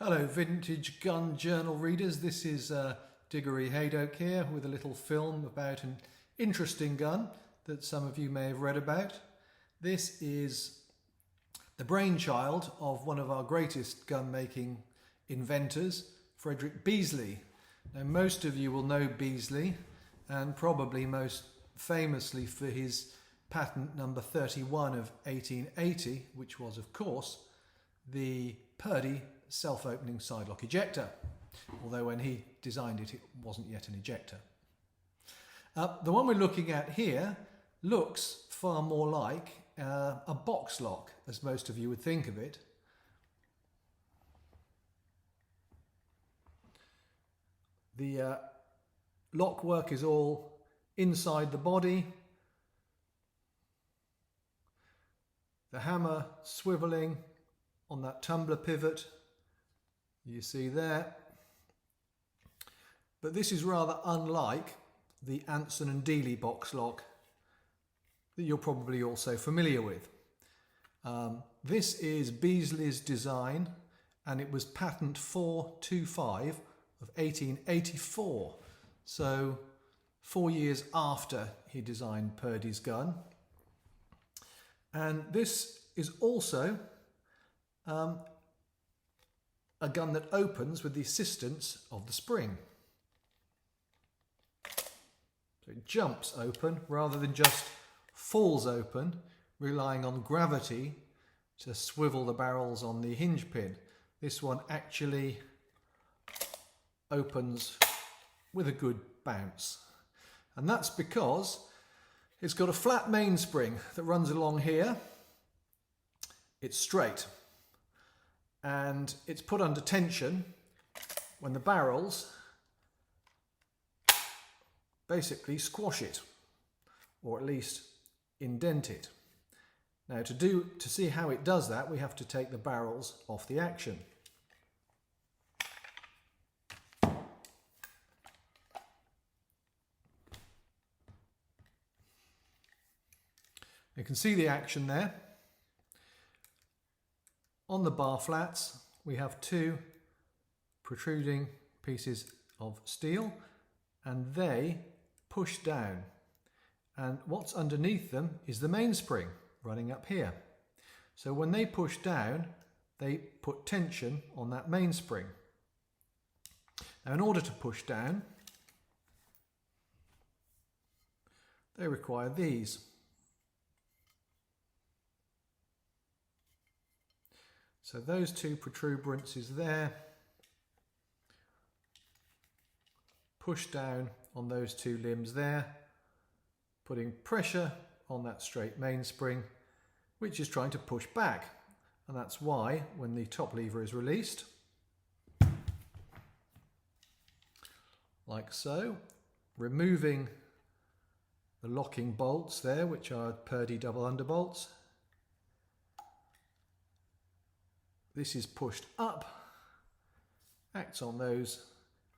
Hello Vintage Gun Journal readers, this is Diggory Hadoke here with a little film about an interesting gun that some of you may have read about. This is the brainchild of one of our greatest gun making inventors, Frederick Beesley. Now most of you will know Beesley, and probably most famously for his patent number 31 of 1880, which was of course the Purdy self-opening sidelock ejector, although when he designed it, it wasn't yet an ejector. The one we're looking at here looks far more like a box lock, as most of you would think of it. The lock work is all inside the body, the hammer swivelling on that tumbler pivot you see there. But this is rather unlike the Anson and Dealey box lock that you're probably also familiar with. This is Beesley's design, and it was patent 425 of 1884, so 4 years after he designed Purdy's gun. And this is also a gun that opens with the assistance of the spring. So it jumps open rather than just falls open, relying on gravity to swivel the barrels on the hinge pin. This one actually opens with a good bounce. And that's because it's got a flat mainspring that runs along here. It's straight, and it's put under tension when the barrels basically squash it, or at least indent it. Now to see how it does that, we have to take the barrels off the action. You can see the action there. On the bar flats, we have two protruding pieces of steel, and they push down. And what's underneath them is the mainspring running up here. So when they push down, they put tension on that mainspring. Now, in order to push down, they require these. So those two protuberances there push down on those two limbs there, putting pressure on that straight mainspring, which is trying to push back. And that's why when the top lever is released, like so, removing the locking bolts there, which are Purdy double underbolts, this is pushed up, acts on those,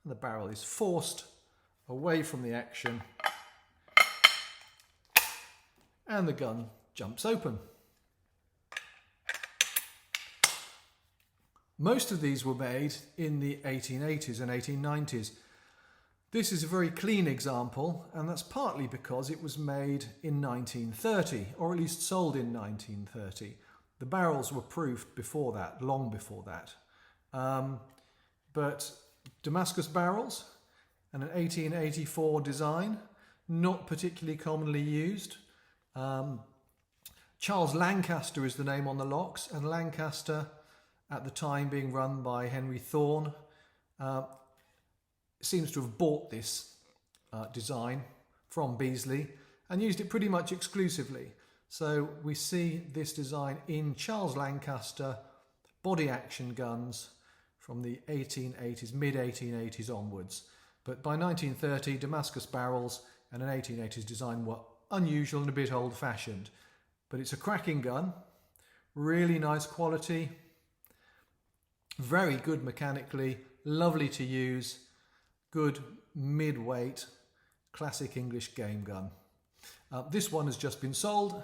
and the barrel is forced away from the action, and the gun jumps open. Most of these were made in the 1880s and 1890s. This is a very clean example, and that's partly because it was made in 1930, or at least sold in 1930. The barrels were proofed before that, long before that. But Damascus barrels and an 1884 design, not particularly commonly used. Charles Lancaster is the name on the locks, and Lancaster, at the time being run by Henry Thorne, seems to have bought this design from Beesley and used it pretty much exclusively. So we see this design in Charles Lancaster body action guns from the 1880s, mid-1880s onwards. But by 1930, Damascus barrels and an 1880s design were unusual and a bit old-fashioned. But it's a cracking gun, really nice quality, very good mechanically, lovely to use, good mid-weight, classic English game gun. This one has just been sold.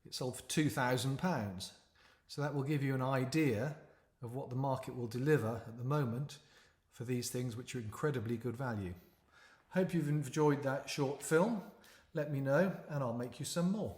It sold for £2,000. So that will give you an idea of what the market will deliver at the moment for these things, which are incredibly good value. Hope you've enjoyed that short film. Let me know and I'll make you some more.